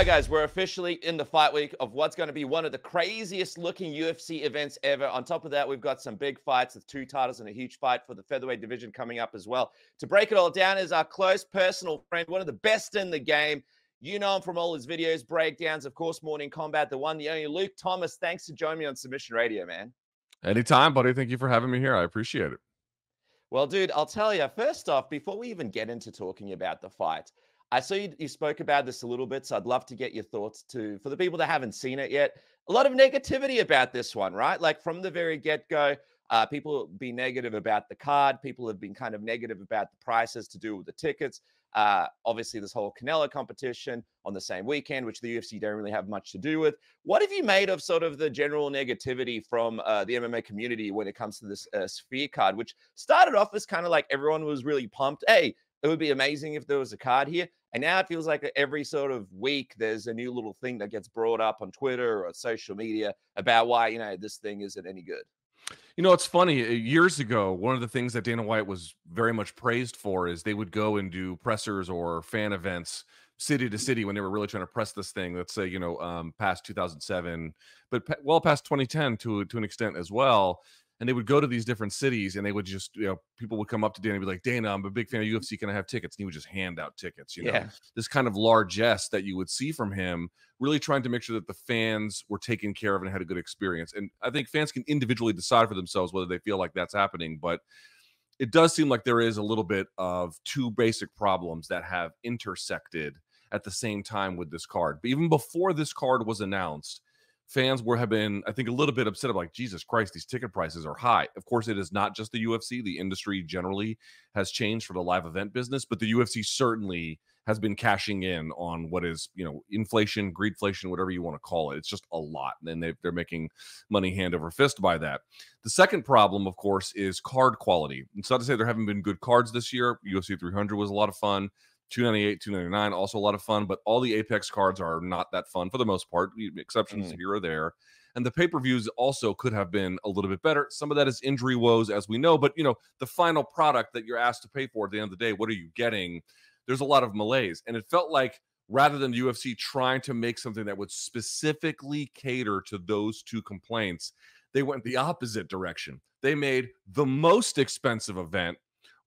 right, guys, we're officially in the fight week of what's going to be one of the craziest looking UFC events ever. On top of that, we've got some big fights with 2 titles and a huge fight for the featherweight division coming up as well. To break it all down is our close personal friend, one of the best in the game. You know him from all his videos, breakdowns, of course, Morning Combat, the one, the only Luke Thomas. Thanks for joining me on Submission Radio, man. Anytime, buddy. Thank you for having me here. I appreciate it. Well, dude, I'll tell you, first off, before we even get into talking about the fight, I saw you spoke about this a little bit, so I'd love to get your thoughts too. For the people that haven't seen it yet, a lot of negativity about this one, right? Like from the very get-go, people be negative about the card. People have been kind of negative about the prices to do with the tickets. Obviously, this whole Canelo competition on the same weekend, which the UFC don't really have much to do with. What have you made of sort of the general negativity from the MMA community when it comes to this Sphere card, which started off as kind of like everyone was really pumped. Hey, it would be amazing if there was a card here. And now it feels like every sort of week there's a new little thing that gets brought up on Twitter or social media about why, you know, this thing isn't any good. You know, it's funny. Years ago, one of the things that Dana White was very much praised for is they would go and do pressers or fan events city to city when they were really trying to press this thing. Let's say, past 2007, but well past 2010 to an extent as well. And they would go to these different cities and they would just, people would come up to Dana and be like, Dana, I'm a big fan of UFC. Can I have tickets? And he would just hand out tickets, this kind of largesse that you would see from him, really trying to make sure that the fans were taken care of and had a good experience. And I think fans can individually decide for themselves whether they feel like that's happening. But it does seem like there is a little bit of two basic problems that have intersected at the same time with this card. But even before this card was announced, fans have been, I think, a little bit upset about, like, Jesus Christ, these ticket prices are high. Of course, it is not just the UFC. The industry generally has changed for the live event business, but the UFC certainly has been cashing in on what is, inflation, greedflation, whatever you want to call it. It's just a lot. And then they're making money hand over fist by that. The second problem, of course, is card quality. It's not to say there haven't been good cards this year. UFC 300 was a lot of fun. 298, 299, also a lot of fun, but all the Apex cards are not that fun for the most part, exceptions here or there. And the pay-per-views also could have been a little bit better. Some of that is injury woes, as we know, but, the final product that you're asked to pay for at the end of the day, what are you getting? There's a lot of malaise. And it felt like rather than the UFC trying to make something that would specifically cater to those two complaints, they went the opposite direction. They made the most expensive event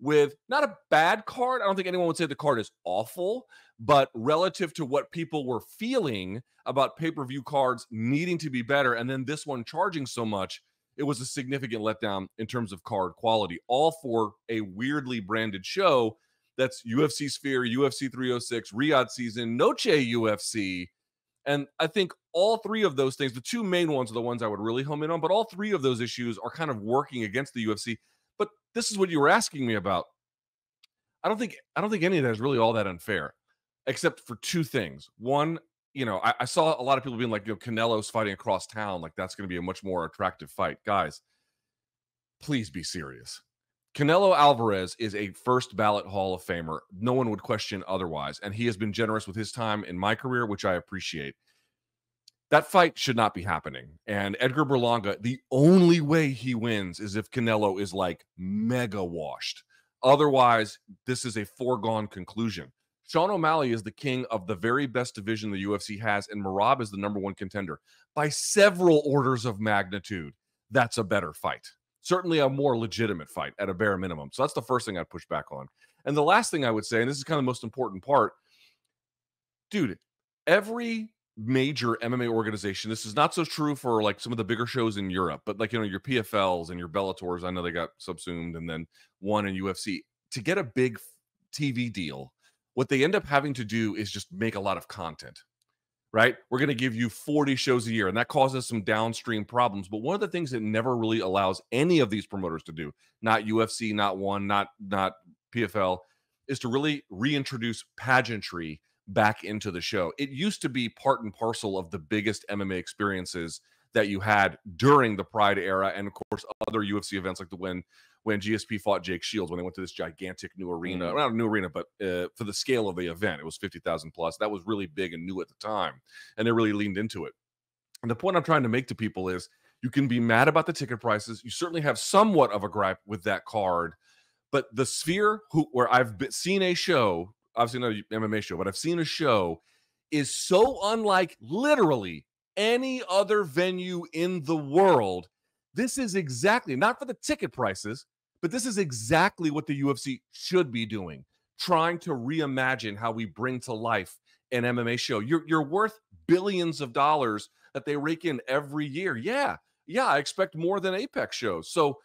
with not a bad card. I don't think anyone would say the card is awful, but relative to what people were feeling about pay-per-view cards needing to be better, and then this one charging so much, it was a significant letdown in terms of card quality, all for a weirdly branded show that's UFC Sphere, UFC 306, Riyadh season, Noche UFC. And I think all three of those things, the two main ones are the ones I would really home in on, but all three of those issues are kind of working against the UFC. But this is what you were asking me about. I don't think any of that is really all that unfair, except for two things. One, I saw a lot of people being like, Canelo's fighting across town, like that's going to be a much more attractive fight. Guys, please be serious. Canelo Alvarez is a first ballot Hall of Famer. No one would question otherwise, and he has been generous with his time in my career, which I appreciate. That fight should not be happening. And Edgar Berlanga, the only way he wins is if Canelo is like mega washed. Otherwise, this is a foregone conclusion. Sean O'Malley is the king of the very best division the UFC has, and Merab is the number one contender. By several orders of magnitude, that's a better fight. Certainly a more legitimate fight at a bare minimum. So that's the first thing I'd push back on. And the last thing I would say, and this is kind of the most important part, dude, every major MMA organization, this is not so true for like some of the bigger shows in Europe, but like, your PFLs and your Bellators, I know they got subsumed and then one in UFC. To get a big TV deal, what they end up having to do is just make a lot of content, right? We're going to give you 40 shows a year, and that causes some downstream problems. But one of the things that never really allows any of these promoters to do, not UFC, not one, not PFL, is to really reintroduce pageantry back into the show. It used to be part and parcel of the biggest MMA experiences that you had during the Pride era, and of course other UFC events like the when GSP fought Jake Shields, when they went to this gigantic new arena, not a new arena, but for the scale of the event, it was 50,000 plus. That was really big and new at the time, and they really leaned into it. And the point I'm trying to make to people is you can be mad about the ticket prices. You certainly have somewhat of a gripe with that card, but the Sphere, where I've seen a show, obviously not an MMA show, but I've seen a show, is so unlike literally any other venue in the world. This is exactly, not for the ticket prices, but this is exactly what the UFC should be doing, trying to reimagine how we bring to life an MMA show. You're worth billions of dollars that they rake in every year. Yeah, I expect more than Apex shows. So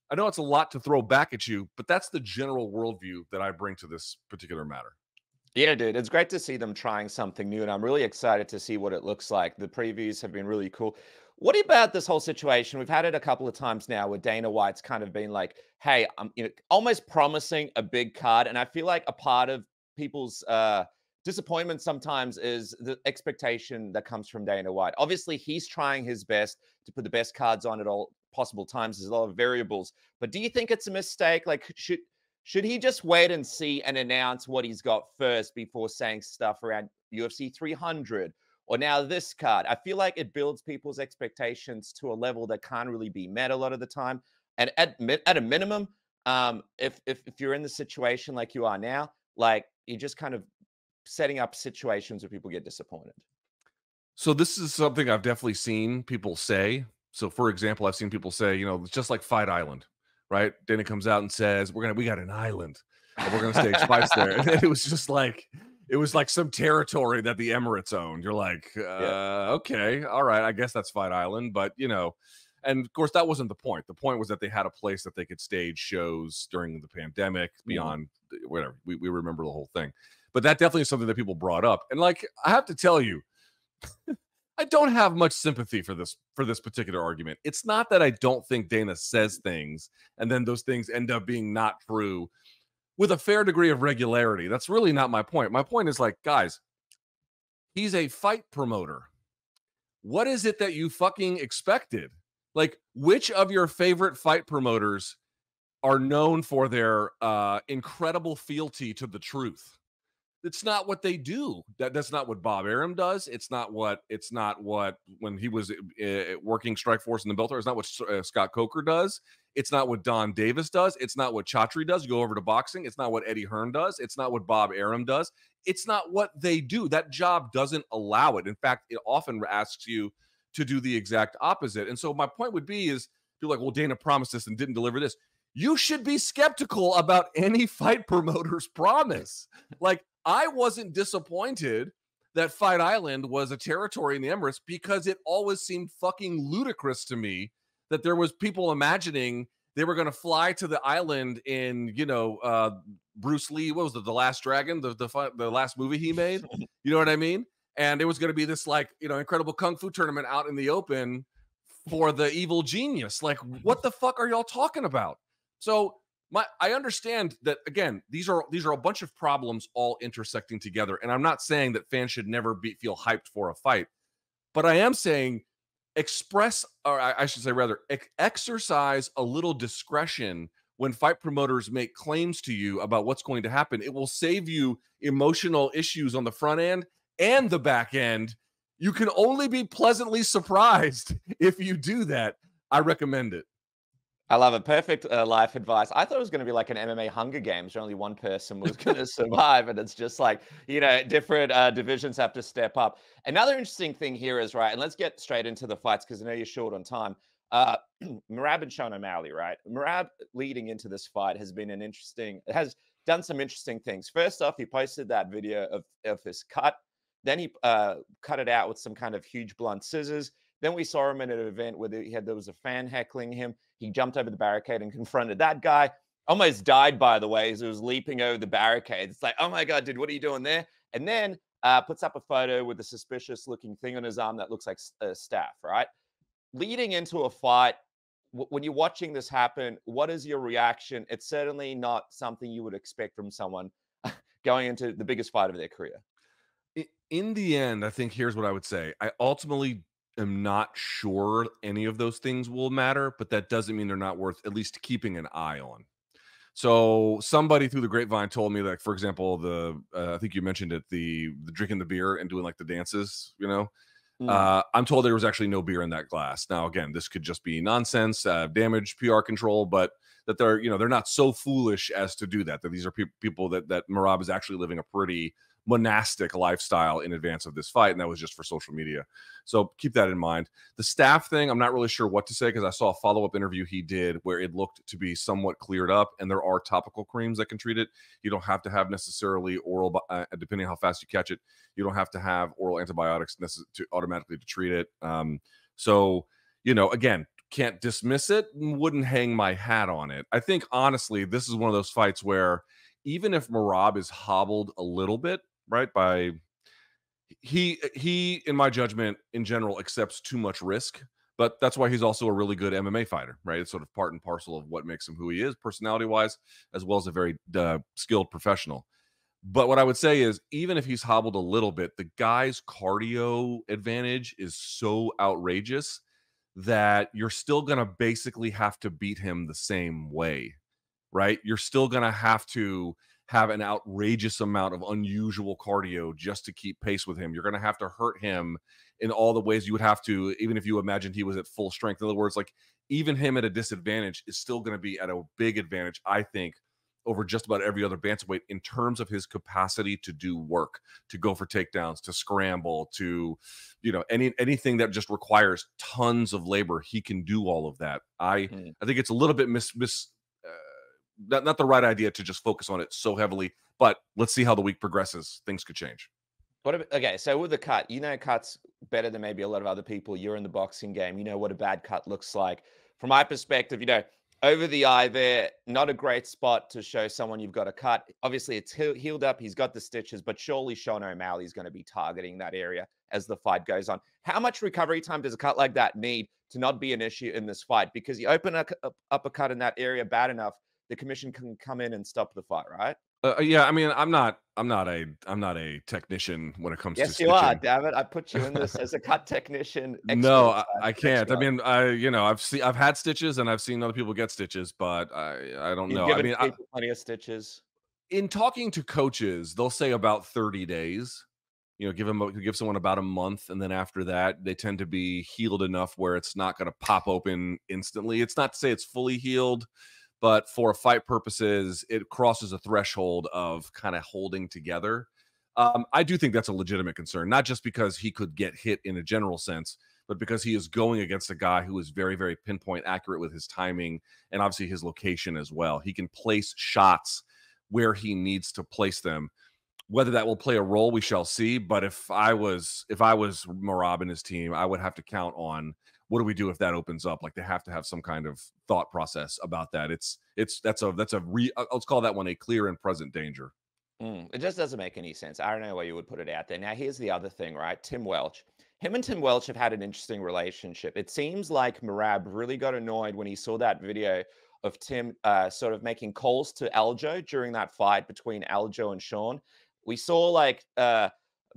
I know it's a lot to throw back at you, but that's the general worldview that I bring to this particular matter. Yeah, dude, it's great to see them trying something new, and I'm really excited to see what it looks like. The previews have been really cool. What about this whole situation? We've had it a couple of times now where Dana White's kind of been like, "Hey, I'm almost promising a big card," and I feel like a part of people's disappointment sometimes is the expectation that comes from Dana White. Obviously, he's trying his best to put the best cards on at all possible times. There's a lot of variables, but do you think it's a mistake? Like, should he just wait and see and announce what he's got first before saying stuff around UFC 300 or now this card? I feel like it builds people's expectations to a level that can't really be met a lot of the time. And at a minimum, if you're in the situation like you are now, like you're just kind of setting up situations where people get disappointed. So this is something I've definitely seen people say. So for example, I've seen people say, it's just like Fight Island, right? Dana comes out and says, we got an island and we're gonna stage fights there. And it was just like, it was like some territory that the Emirates owned. You're like, okay, all right, I guess that's Fight Island, but and of course that wasn't the point. The point was that they had a place that they could stage shows during the pandemic beyond whatever. We remember the whole thing. But that definitely is something that people brought up. And like, I have to tell you, I don't have much sympathy for this particular argument. It's not that I don't think Dana says things and then those things end up being not true with a fair degree of regularity. That's really not my point. My point is like, guys, he's a fight promoter. What is it that you fucking expected? Like, which of your favorite fight promoters are known for their incredible fealty to the truth? It's not what they do. That's not what Bob Arum does. It's not what when he was working Strikeforce in the Bellator. It's not what Scott Coker does. It's not what Don Davis does. It's not what Chatri does. You go over to boxing. It's not what Eddie Hearn does. It's not what Bob Arum does. It's not what they do. That job doesn't allow it. In fact, it often asks you to do the exact opposite. And so my point would be is, you're like, well, Dana promised this and didn't deliver this. You should be skeptical about any fight promoter's promise. Like, I wasn't disappointed that Fight Island was a territory in the Emirates because it always seemed fucking ludicrous to me that there was people imagining they were going to fly to the island in, Bruce Lee, what was it, The Last Dragon, the last movie he made? You know what I mean? And it was going to be this like, incredible kung fu tournament out in the open for the evil genius. Like, what the fuck are y'all talking about? So I understand that, again, these are a bunch of problems all intersecting together. And I'm not saying that fans should never feel hyped for a fight, but I am saying exercise a little discretion when fight promoters make claims to you about what's going to happen. It will save you emotional issues on the front end and the back end. You can only be pleasantly surprised if you do that. I recommend it. I love it. Perfect life advice. I thought it was going to be like an MMA Hunger Games where only one person was going to survive. And it's just like, different divisions have to step up. Another interesting thing here is, right, and let's get straight into the fights because I know you're short on time. Merab and Sean O'Malley, right? Merab leading into this fight has done some interesting things. First off, he posted that video of his cut. Then he cut it out with some kind of huge blunt scissors. Then we saw him at an event where there was a fan heckling him. He jumped over the barricade and confronted that guy. Almost died, by the way, as he was leaping over the barricade. It's like, oh my God, dude, what are you doing there? And then puts up a photo with a suspicious looking thing on his arm that looks like a staff, right? Leading into a fight, when you're watching this happen, what is your reaction? It's certainly not something you would expect from someone going into the biggest fight of their career. In the end, I think here's what I would say. I ultimately am not sure any of those things will matter, but that doesn't mean they're not worth at least keeping an eye on. So somebody through the grapevine told me, like, for example, I think you mentioned it, the drinking the beer and doing like the dances, I'm told there was actually no beer in that glass. Now, again, this could just be nonsense, damage, PR control, but that they're not so foolish as to do that, that these are people that Merab is actually living a pretty monastic lifestyle in advance of this fight, and that was just for social media. So keep that in mind. The staph thing, I'm not really sure what to say, because I saw a follow-up interview he did where it looked to be somewhat cleared up, and there are topical creams that can treat it. You don't have to have necessarily oral, depending on how fast you catch it, you don't have to have oral antibiotics to automatically to treat it. So, again, can't dismiss it, wouldn't hang my hat on it. I think, honestly, this is one of those fights where even if Merab is hobbled a little bit, right, by he in my judgment in general accepts too much risk, but that's why he's also a really good MMA fighter, right? It's sort of part and parcel of what makes him who he is personality wise, as well as a very skilled professional. But what I would say is, even if he's hobbled a little bit, the guy's cardio advantage is so outrageous that you're still going to basically have to beat him the same way, right? You're still going to have an outrageous amount of unusual cardio just to keep pace with him. You're going to have to hurt him in all the ways you would have to, even if you imagined he was at full strength. In other words, like, even him at a disadvantage is still going to be at a big advantage, I think, over just about every other bantamweight in terms of his capacity to do work, to go for takedowns, to scramble, to, anything that just requires tons of labor. He can do all of that. I think it's a little bit not the right idea to just focus on it so heavily, but let's see how the week progresses. Things could change. Okay, so with the cut, cuts better than maybe a lot of other people. You're in the boxing game. You know what a bad cut looks like. From my perspective, over the eye there, not a great spot to show someone you've got a cut. Obviously, it's healed up. He's got the stitches, but surely Sean O'Malley's going to be targeting that area as the fight goes on. How much recovery time does a cut like that need to not be an issue in this fight? Because you open up a cut in that area bad enough, the commission can come in and stop the fight, right? Yeah, I mean, I'm not a technician when it comes to Yes, stitching. you are, damn it. I put you in this as a cut technician. No, I can't. I mean, I've had stitches and I've seen other people get stitches, but I don't know. I mean, people plenty of stitches. In talking to coaches, they'll say about 30 days. Give someone about a month, and then after that, they tend to be healed enough where it's not going to pop open instantly. It's not to say it's fully healed, but for fight purposes, it crosses a threshold of kind of holding together. I do think that's a legitimate concern, not just because he could get hit in a general sense, but because he is going against a guy who is very, very pinpoint accurate with his timing and obviously his location as well. He can place shots where he needs to place them. Whether that will play a role, we shall see. But if I was Merab and his team, I would have to count on, what do we do if that opens up? Like, they have to have some kind of thought process about that. Let's call that one a clear and present danger. It just doesn't make any sense. I don't know why you would put it out there. Now, here's the other thing, right? Tim Welch. Him and Tim Welch have had an interesting relationship. It seems like Merab really got annoyed when he saw that video of Tim sort of making calls to Aljo during that fight between Aljo and Sean. We saw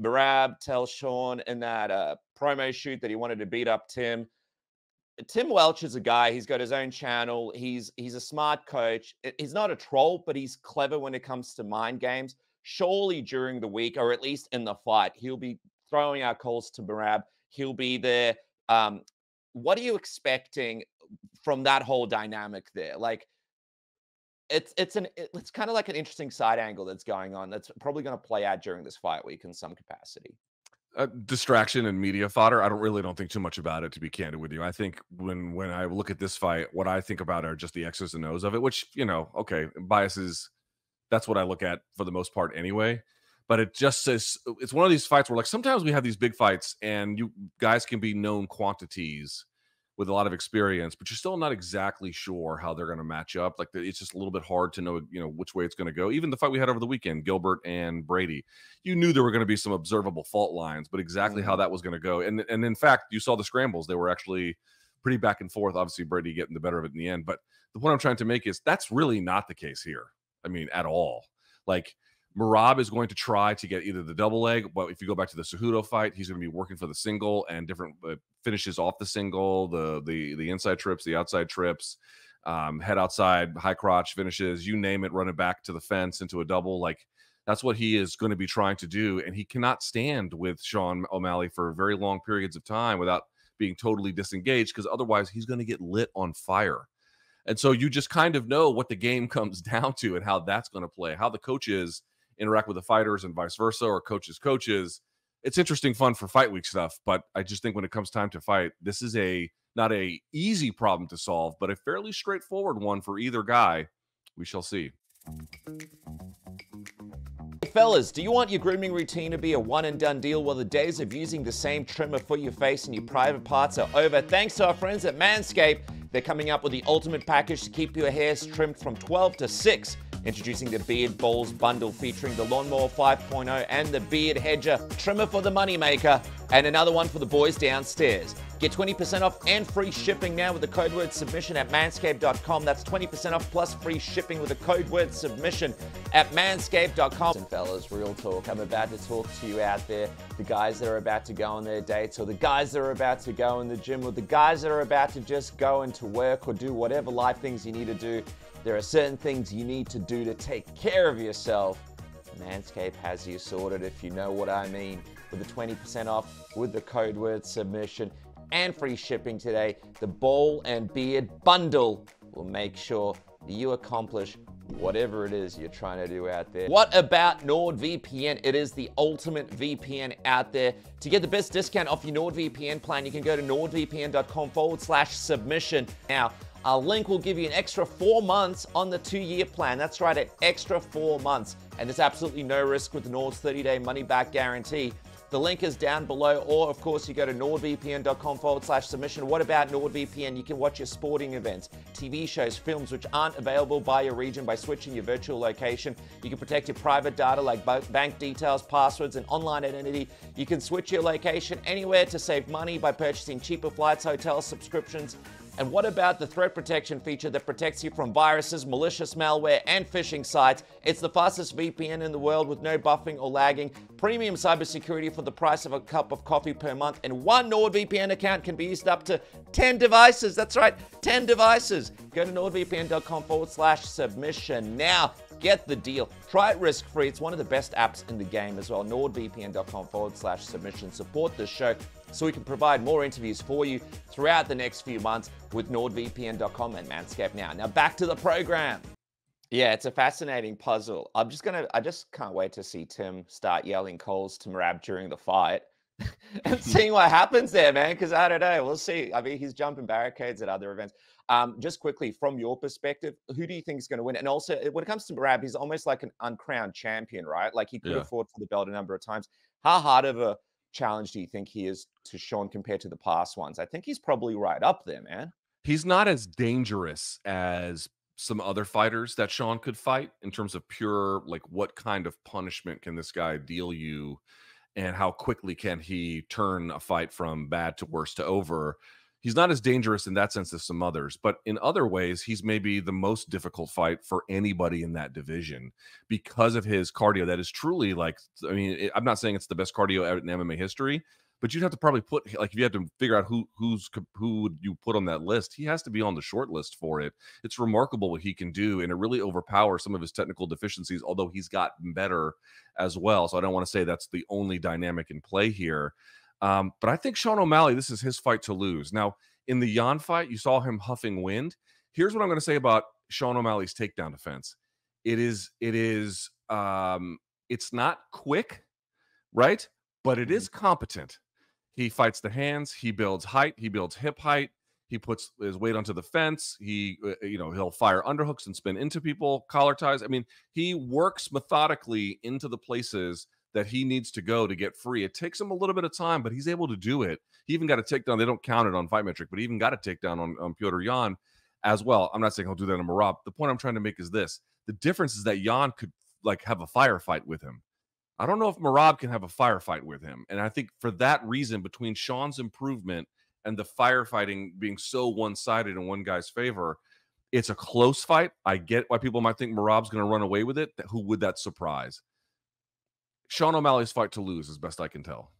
Merab tell Sean in that promo shoot that he wanted to beat up Tim. Tim Welch is a guy, he's got his own channel. He's a smart coach. He's not a troll, but he's clever when it comes to mind games. Surely during the week, or at least in the fight, he'll be throwing out calls to Merab. He'll be there. What are you expecting from that whole dynamic there? Like, it's kind of like an interesting side angle that's going on that's probably going to play out during this fight week in some capacity. Distraction and media fodder. I don't think too much about it, to be candid with you. I think when I look at this fight, what I think about are just the X's and O's of it, which, okay, biases, that's what I look at for the most part anyway. But it just says, it's one of these fights where, like, sometimes we have these big fights and you guys can be known quantities with a lot of experience, but you're still not exactly sure how they're going to match up. Like, it's just a little bit hard to know, which way it's going to go. Even the fight we had over the weekend, Gilbert and Brady, you knew there were going to be some observable fault lines, but exactly how that was going to go. And in fact, you saw the scrambles. They were actually pretty back and forth. Obviously, Brady getting the better of it in the end. But the point I'm trying to make is that's really not the case here. I mean, at all. Like, Merab is going to try to get either the double leg, but if you go back to the Cejudo fight, he's going to be working for the single and different finishes off the single, the inside trips, the outside trips, head outside, high crotch finishes, you name it, run it back to the fence into a double. Like, that's what he is going to be trying to do, and he cannot stand with Sean O'Malley for very long periods of time without being totally disengaged, because otherwise he's going to get lit on fire. And so you just kind of know what the game comes down to and how that's going to play, how the coach is interact with the fighters and vice versa, or coaches. It's interesting fun for fight week stuff, but I just think when it comes time to fight, this is not a easy problem to solve, but a fairly straightforward one for either guy. We shall see. Fellas, do you want your grooming routine to be a one-and-done deal? Well, the days of using the same trimmer for your face and your private parts are over. Thanks to our friends at Manscaped. They're coming up with the ultimate package to keep your hairs trimmed from 12 to 6. Introducing the Beard Balls bundle featuring the Lawnmower 5.0 and the Beard Hedger trimmer for the moneymaker, and another one for the boys downstairs. Get 20% off and free shipping now with the code word submission at manscaped.com. That's 20% off plus free shipping with the code word submission at manscaped.com. And fellas, real talk. I'm about to talk to you out there, the guys that are about to go on their dates, or the guys that are about to go in the gym, or the guys that are about to just go into work or do whatever life things you need to do. There are certain things you need to do to take care of yourself. Manscaped has you sorted, if you know what I mean. With the 20% off with the code word submission and free shipping today, the Ball and Beard bundle will make sure that you accomplish whatever it is you're trying to do out there. What about NordVPN? It is the ultimate VPN out there. To get the best discount off your NordVPN plan, you can go to nordvpn.com/submission. Now, our link will give you an extra 4 months on the 2-year plan. That's right, an extra 4 months. And there's absolutely no risk with Nord's 30-day money-back guarantee. The link is down below, or of course you go to nordvpn.com/submission. What about NordVPN? You can watch your sporting events, TV shows, films which aren't available by your region by switching your virtual location. You can protect your private data like bank details, passwords, and online identity. You can switch your location anywhere to save money by purchasing cheaper flights, hotels, subscriptions. And what about the threat protection feature that protects you from viruses, malicious malware, and phishing sites? It's the fastest VPN in the world with no buffering or lagging. Premium cybersecurity for the price of a cup of coffee per month. And one NordVPN account can be used up to 10 devices. That's right, 10 devices. Go to nordvpn.com/submission now. Get the deal. Try it risk-free. It's one of the best apps in the game as well. nordvpn.com/submission. Support the show so we can provide more interviews for you throughout the next few months with nordvpn.com and Manscaped now. Now back to the program. Yeah, it's a fascinating puzzle. I just can't wait to see Tim start yelling calls to Merab during the fight and seeing what happens there, man, because I don't know. We'll see. I mean, he's jumping barricades at other events. Just quickly, from your perspective, who do you think is going to win? And also, when it comes to Merab, he's almost like an uncrowned champion, right? Like he could have fought for the belt a number of times. How hard of a challenge do you think he is to Sean compared to the past ones? I think he's probably right up there, man. He's not as dangerous as some other fighters that Sean could fight in terms of pure, like, what kind of punishment can this guy deal you and how quickly can he turn a fight from bad to worse to over. He's not as dangerous in that sense as some others, but in other ways, he's maybe the most difficult fight for anybody in that division because of his cardio. That is truly, like, I mean, I'm not saying it's the best cardio out in MMA history, but you'd have to probably put, like, if you had to figure out who would you put on that list, he has to be on the short list for it. It's remarkable what he can do, and it really overpowers some of his technical deficiencies, although he's gotten better as well. So I don't want to say that's the only dynamic in play here. But I think Sean O'Malley, this is his fight to lose. Now, in the Jan fight, you saw him huffing wind. Here's what I'm going to say about Sean O'Malley's takedown defense. It's not quick, right? But it is competent. He fights the hands. He builds height. He builds hip height. He puts his weight onto the fence. He'll fire underhooks and spin into people, collar ties. I mean, he works methodically into the places that he needs to go to get free. It takes him a little bit of time, but he's able to do it. He even got a takedown. They don't count it on Fight Metric, but he even got a takedown on Petr Yan as well. I'm not saying he'll do that on Merab. The point I'm trying to make is this. The difference is that Yan could, like, have a firefight with him. I don't know if Merab can have a firefight with him. And I think for that reason, between Sean's improvement and the firefighting being so one-sided in one guy's favor, it's a close fight. I get why people might think Merab's going to run away with it. Who would that surprise? Sean O'Malley's fight to lose, as best I can tell.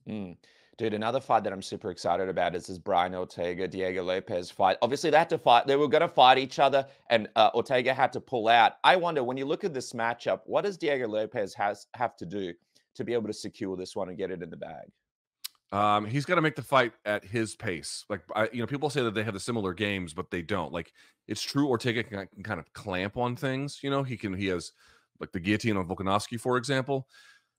Dude, another fight that I'm super excited about is this Brian Ortega, Diego Lopez fight. Obviously, they had to fight. They were going to fight each other, and Ortega had to pull out. I wonder, when you look at this matchup, what does Diego Lopez have to do to be able to secure this one and get it in the bag? He's got to make the fight at his pace. Like, people say that they have the similar games, but they don't. Like, it's true, Ortega can kind of clamp on things. He has like the guillotine on Volkanovski, for example.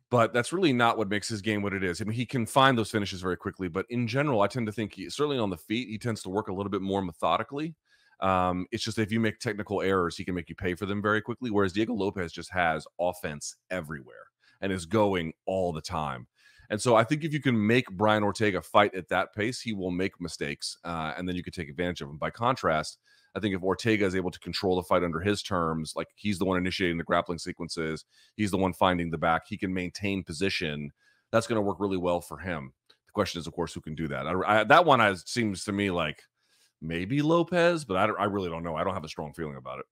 But that's really not what makes his game what it is. I mean, he can find those finishes very quickly, but in general, I tend to think certainly on the feet, he tends to work a little bit more methodically. It's just if you make technical errors, he can make you pay for them very quickly. Whereas Diego Lopez just has offense everywhere and is going all the time. And so I think if you can make Brian Ortega fight at that pace, he will make mistakes, and then you can take advantage of them. By contrast, I think if Ortega is able to control the fight under his terms, like he's the one initiating the grappling sequences, he's the one finding the back, he can maintain position, that's going to work really well for him. The question is, of course, who can do that? That one seems to me like maybe Lopez, but I really don't know. I don't have a strong feeling about it.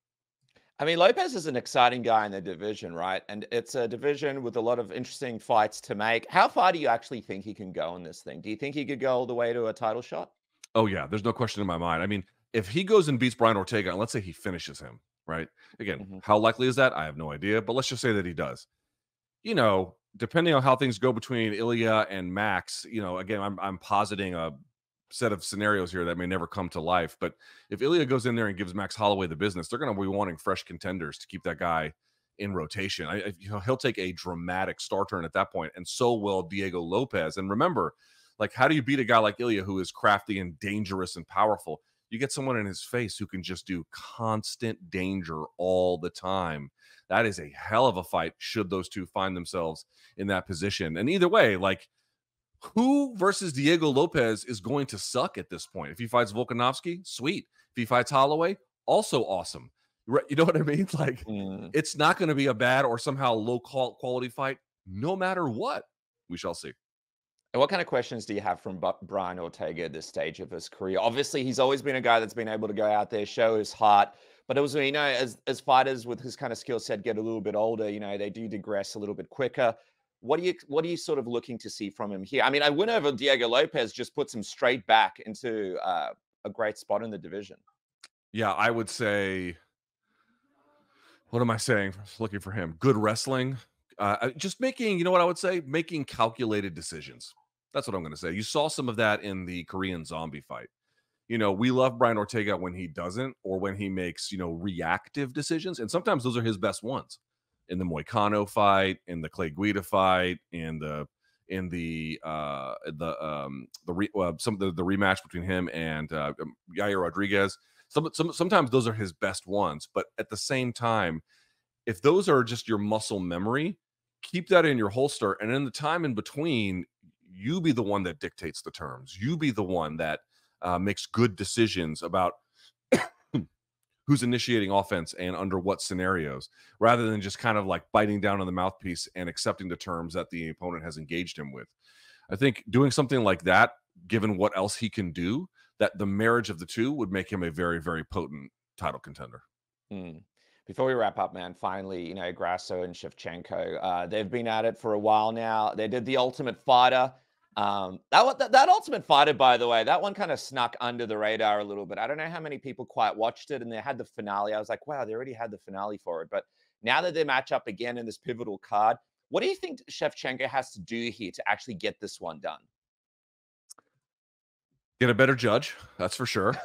I mean, Lopez is an exciting guy in the division, right? And it's a division with a lot of interesting fights to make. How far do you actually think he can go in this thing? Do you think he could go all the way to a title shot? Oh, yeah, there's no question in my mind. I mean, if he goes and beats Brian Ortega, and let's say he finishes him, right? Again, Mhm. how likely is that? I have no idea, but let's just say that he does. Depending on how things go between Ilya and Max, again, I'm positing a set of scenarios here that may never come to life. But if Ilya goes in there and gives Max Holloway the business, they're going to be wanting fresh contenders to keep that guy in rotation. He'll take a dramatic star turn at that point, and so will Diego Lopez. And remember, like, how do you beat a guy like Ilya who is crafty and dangerous and powerful? You get someone in his face who can just do constant danger all the time. That is a hell of a fight should those two find themselves in that position. And either way, like, who versus Diego Lopez is going to suck at this point? If he fights Volkanovski, sweet. If he fights Holloway, also awesome. You know what I mean? Like, Mm. it's not going to be a bad or somehow low quality fight, no matter what. We shall see. And what kind of questions do you have from Brian Ortega at this stage of his career? Obviously, he's always been a guy that's been able to go out there, show his heart. But also, as fighters with his kind of skill set get a little bit older, they do digress a little bit quicker. What are you sort of looking to see from him here? I mean, a win over Diego Lopez just puts him straight back into a great spot in the division. Yeah, I would say, what am I saying? Looking for him. Good wrestling. Just making, you know what I would say? Making calculated decisions. That's what I'm going to say. You saw some of that in the Korean zombie fight. We love Brian Ortega when he doesn't, or when he makes, reactive decisions. And sometimes those are his best ones. In the Moicano fight, in the Clay Guida fight, some of the rematch between him and Yair Rodriguez. Sometimes those are his best ones. But at the same time, if those are just your muscle memory, keep that in your holster. And in the time in between, you be the one that dictates the terms. You be the one that makes good decisions about who's initiating offense and under what scenarios, rather than just kind of like biting down on the mouthpiece and accepting the terms that the opponent has engaged him with. I think doing something like that, given what else he can do, that the marriage of the two would make him a very, very potent title contender. Mm. Before we wrap up, man, finally, Grasso and Shevchenko, they've been at it for a while now. They did the Ultimate Fighter. That Ultimate Fighter, by the way, that one kind of snuck under the radar a little bit. I don't know how many people quite watched it, and they had the finale. I was like, wow, they already had the finale for it. But now that they match up again in this pivotal card, what do you think Shevchenko has to do here to actually get this one done? Get a better judge, that's for sure.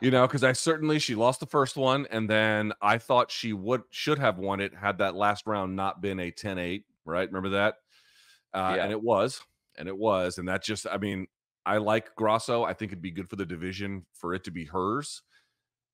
Because she lost the first one, and then I thought she should have won it had that last round not been a 10-8, right? Remember that? Yeah. And it was. And that just, I mean, I like Grasso. I think it'd be good for the division for it to be hers,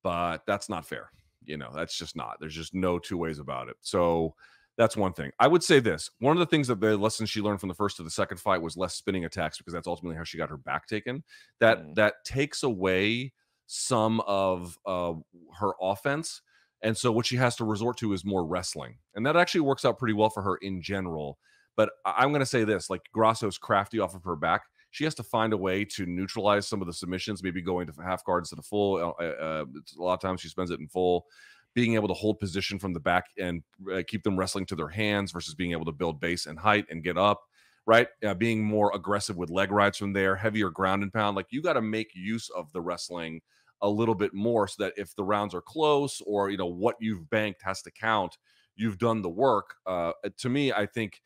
but that's not fair. That's just not. There's just no two ways about it. So that's one thing. I would say this. One of the things that the lessons she learned from the first to the second fight was less spinning attacks, because that's ultimately how she got her back taken. That takes away some of her offense. And so what she has to resort to is more wrestling. And that actually works out pretty well for her in general. But I'm going to say this, like, Grasso's crafty off of her back. She has to find a way to neutralize some of the submissions, maybe going to half guard instead of full. A lot of times she spends it in full. Being able to hold position from the back and keep them wrestling to their hands versus being able to build base and height and get up, right? Being more aggressive with leg rides from there, heavier ground and pound. Like, you got to make use of the wrestling a little bit more, so that if the rounds are close, or, what you've banked has to count, you've done the work. To me, I think,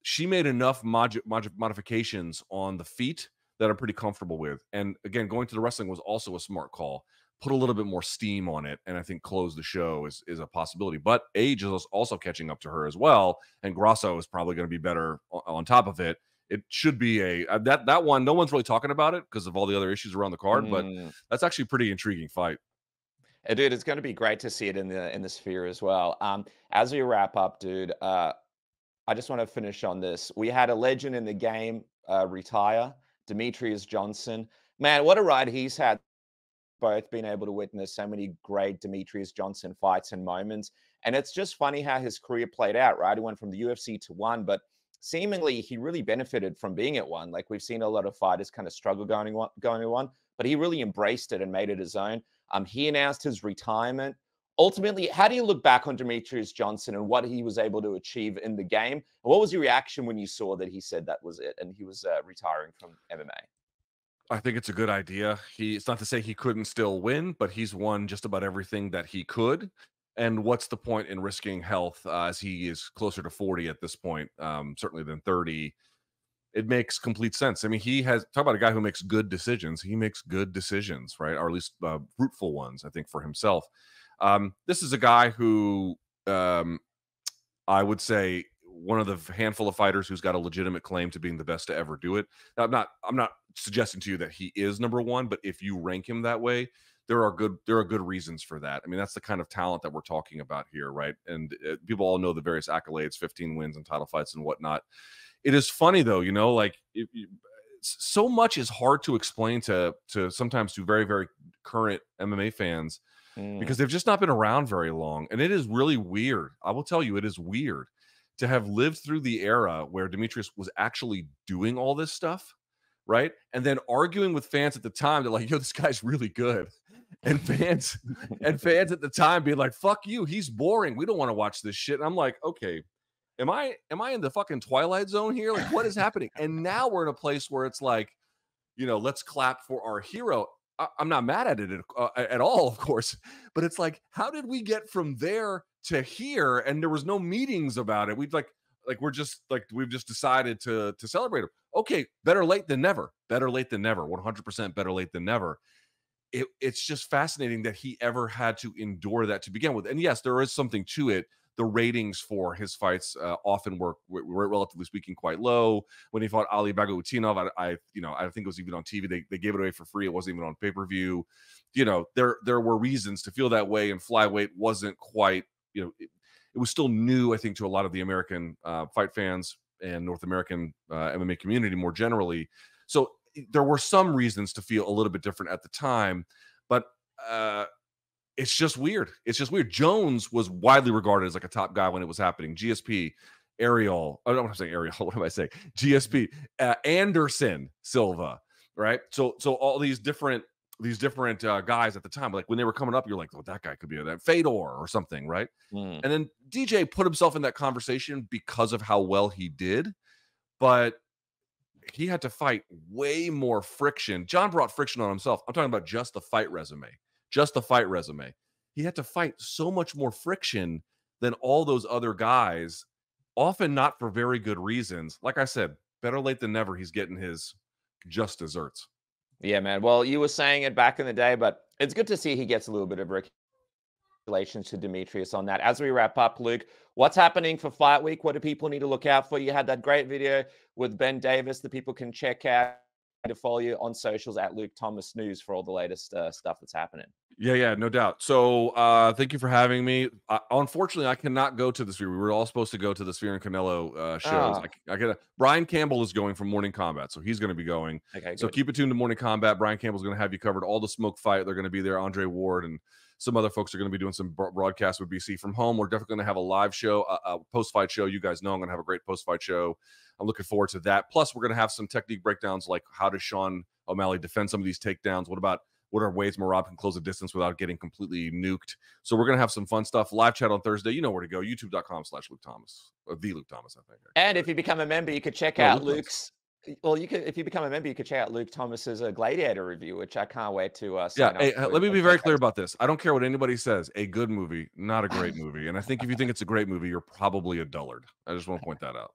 she made enough modifications on the feet that I'm pretty comfortable with. And again, going to the wrestling was also a smart call. put a little bit more steam on it, and I think close the show is a possibility. But age is also catching up to her as well, and Grasso is probably going to be better on top of it. It should be that one. No one's really talking about it because of all the other issues around the card, but that's actually a pretty intriguing fight. Dude, it's going to be great to see it in the sphere as well. As we wrap up, dude, I just want to finish on this. We had a legend in the game retire, Demetrious Johnson. Man, what a ride he's had. Both been able to witness so many great Demetrious Johnson fights and moments. And it's just funny how his career played out, right? He went from the UFC to one, but seemingly he really benefited from being at one. Like we've seen a lot of fighters kind of struggle going to one, but he really embraced it and made it his own. He announced his retirement. Ultimately, how do you look back on Demetrious Johnson and what he was able to achieve in the game? What was your reaction when you saw that he said that was it and he was retiring from MMA? I think it's a good idea. It's not to say he couldn't still win, but he's won just about everything that he could. And what's the point in risking health as he is closer to 40 at this point, certainly than 30? It makes complete sense. I mean, talk about a guy who makes good decisions. He makes good decisions, right? Or at least fruitful ones, I think, for himself. This is a guy who I would say one of the handful of fighters who's got a legitimate claim to being the best to ever do it. Now, I'm not suggesting to you that he is number one, but if you rank him that way, there are good reasons for that. I mean, that's the kind of talent that we're talking about here, right? And people all know the various accolades, 15 wins and title fights and whatnot. It is funny though, like so much is hard to explain to sometimes to very, very current MMA fans because they've just not been around very long. And it is really weird. I will tell you, it is weird to have lived through the era where Demetrious was actually doing all this stuff, right? And then arguing with fans at the time, they're like, yo, this guy's really good. And fans at the time being like, fuck you, he's boring. We don't want to watch this shit. And I'm like, okay, am I in the fucking Twilight Zone here? Like, what is happening? And now we're in a place where it's like, let's clap for our hero. I'm not mad at it at all, of course, but it's like, how did we get from there to here? And there was no meetings about it. We've we've just decided to celebrate him. Okay, better late than never. Better late than never. 100% better late than never. It's just fascinating that he ever had to endure that to begin with. And yes, there is something to it. The ratings for his fights often were relatively speaking quite low. When he fought Ali Bagautinov, I think it was even on TV. They gave it away for free. It wasn't even on pay-per-view. There were reasons to feel that way, and flyweight wasn't quite. It was still new, I think, to a lot of the American fight fans and North American MMA community more generally. So there were some reasons to feel a little bit different at the time, but it's just weird. It's just weird. Jones was widely regarded as like a top guy when it was happening. GSP, Ariel. I don't want to say Ariel. What am I saying? GSP, Anderson Silva, right? So all these different guys at the time, like when they were coming up, you're like, oh, that guy could be that Fedor or something, right? And then DJ put himself in that conversation because of how well he did, but he had to fight way more friction. John brought friction on himself. I'm talking about just the fight resume. He had to fight so much more friction than all those other guys, often not for very good reasons. Like I said, better late than never. He's getting his just desserts. Yeah, man. Well, you were saying it back in the day, but it's good to see he gets a little bit of recognition to Demetrious on that. As we wrap up, Luke, what's happening for Fight Week? What do people need to look out for? You had that great video with Ben Davis that people can check out, to follow you on socials at Luke Thomas News for all the latest stuff that's happening. Yeah, no doubt. So thank you for having me. Unfortunately, I cannot go to the Sphere. We were all supposed to go to the Sphere and Canelo shows. Brian Campbell is going from Morning Combat, so he's going to be going. Okay, so keep it tuned to Morning Combat. Brian Campbell's going to have you covered. All the Smoke Fight, they're going to be there. Andre Ward and some other folks are going to be doing some broadcasts with BC from home. We're definitely going to have a live show, a post-fight show. You guys know I'm going to have a great post-fight show. I'm looking forward to that. Plus, we're going to have some technique breakdowns, like how does Sean O'Malley defend some of these takedowns? What are ways Merab can close a distance without getting completely nuked? So we're going to have some fun stuff. Live chat on Thursday. You know where to go. YouTube.com/Luke Thomas. The Luke Thomas, I think. And if you become a member, you could check out Luke's. Well, if you become a member, you could check out Luke Thomas's Gladiator review, which I can't wait to sign up. Hey, let me be very clear about this. I don't care what anybody says. A good movie, not a great movie. And I think if you think it's a great movie, you're probably a dullard. I just want to point that out.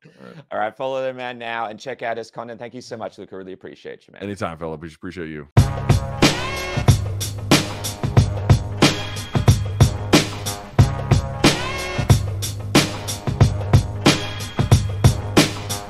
All right, follow the man now and check out his content. Thank you so much, Luke. I really appreciate you, man. Anytime, fella. Appreciate you.